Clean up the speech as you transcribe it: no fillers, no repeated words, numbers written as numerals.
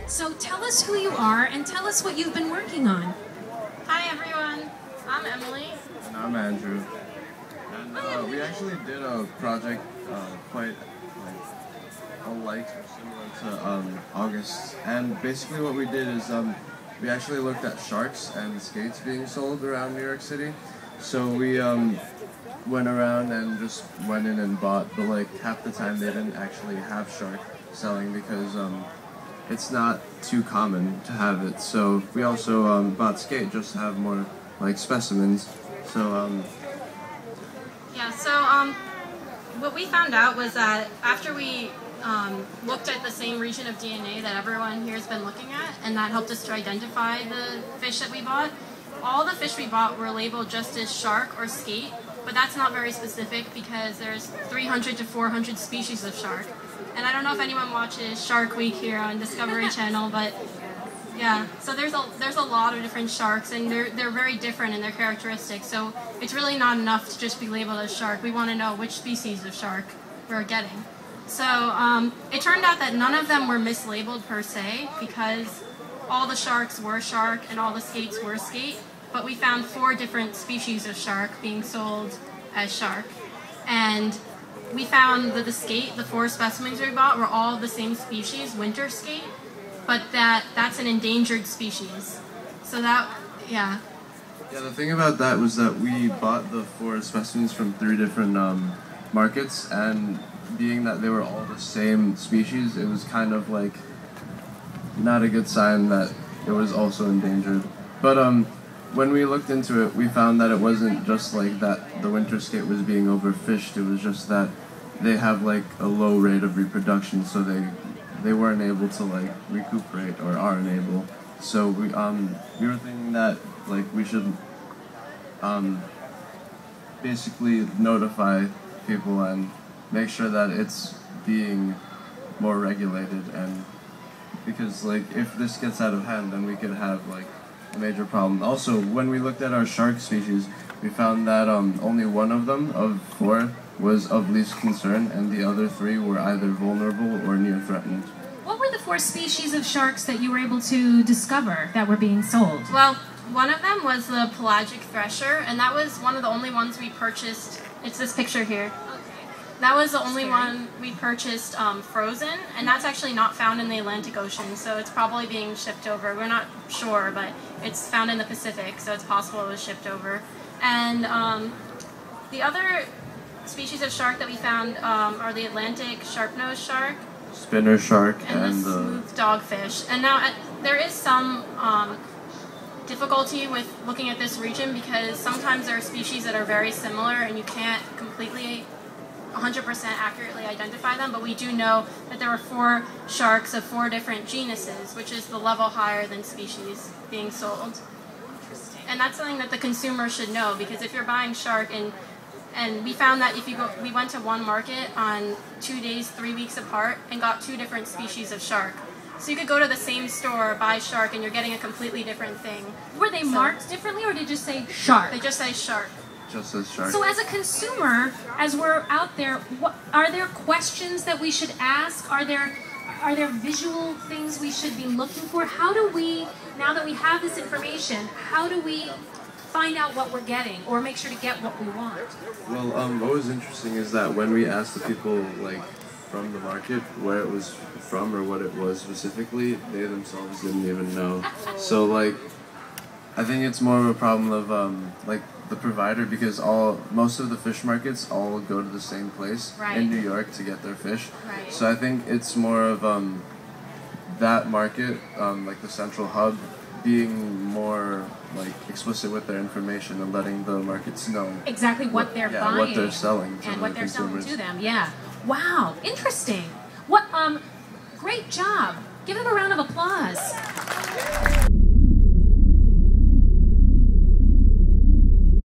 So tell us who you are and tell us what you've been working on. Hi everyone, I'm Emily. And I'm Andrew. And we actually did a project quite alike or similar to August. And basically what we did is we actually looked at sharks and skates being sold around New York City. So we went around and just went in and bought, but like half the time they didn't actually have shark selling because it's not too common to have it. So we also bought skate just to have more like specimens. So what we found out was that after we looked at the same region of DNA that everyone here has been looking at, and that helped us to identify the fish that we bought, all the fish we bought were labeled just as shark or skate, but that's not very specific because there's 300 to 400 species of shark. And I don't know if anyone watches Shark Week here on Discovery Channel, but yeah, so there's a lot of different sharks, and they're very different in their characteristics. So it's really not enough to just be labeled as shark. We want to know which species of shark we're getting. So it turned out that none of them were mislabeled per se, because all the sharks were shark and all the skates were skate. But we found 4 different species of shark being sold as shark, and we found that the 4 specimens we bought were all the same species, winter skate, but that's an endangered species. So that, yeah. Yeah, the thing about that was that we bought the 4 specimens from 3 different markets, and being that they were all the same species, it was kind of like not a good sign that it was also endangered. But when we looked into it, we found that it wasn't just like that the winter skate was being overfished, it was just that they have like a low rate of reproduction, so they weren't able to like recuperate, or aren't able. So we were thinking that like we should basically notify people and make sure that it's being more regulated, and because like if this gets out of hand, then we could have like a major problem. Also, when we looked at our shark species, we found that only one of them, of 4, was of least concern, and the other 3 were either vulnerable or near threatened. What were the 4 species of sharks that you were able to discover that were being sold? Well, one of them was the Pelagic Thresher, and that was one of the only ones we purchased. It's this picture here. That was the only one we purchased frozen, and that's actually not found in the Atlantic Ocean, so it's probably being shipped over. We're not sure, but it's found in the Pacific, so it's possible it was shipped over. And the other species of shark that we found are the Atlantic Sharpnose shark, Spinner shark, and the smooth dogfish. And now there is some difficulty with looking at this region, because sometimes there are species that are very similar and you can't completely 100% accurately identify them, but we do know that there were 4 sharks of 4 different genuses, which is the level higher than species being sold. Interesting. And that's something that the consumer should know, because if you're buying shark, and we found that if you go, we went to one market on 2 days, 3 weeks apart, and got 2 different species of shark. So you could go to the same store, buy shark, and you're getting a completely different thing. Were they marked differently, or did they just say shark? They just say shark. Just as shark. So as a consumer, as we're out there, are there questions that we should ask? Are there visual things we should be looking for? How do we, now that we have this information, how do we find out what we're getting, or make sure to get what we want? Well, what was interesting is that when we asked the people like from the market where it was from or what it was specifically, they themselves didn't even know. So like, I think it's more of a problem of like the provider, because most of the fish markets all go to the same place in New York to get their fish. Right. So I think it's more of that market, like the central hub, being more like explicit with their information and letting the markets know exactly what they're buying, what they're selling to and what they're consumers. selling to them. Yeah. Wow. Interesting. What? Great job. Give them a round of applause.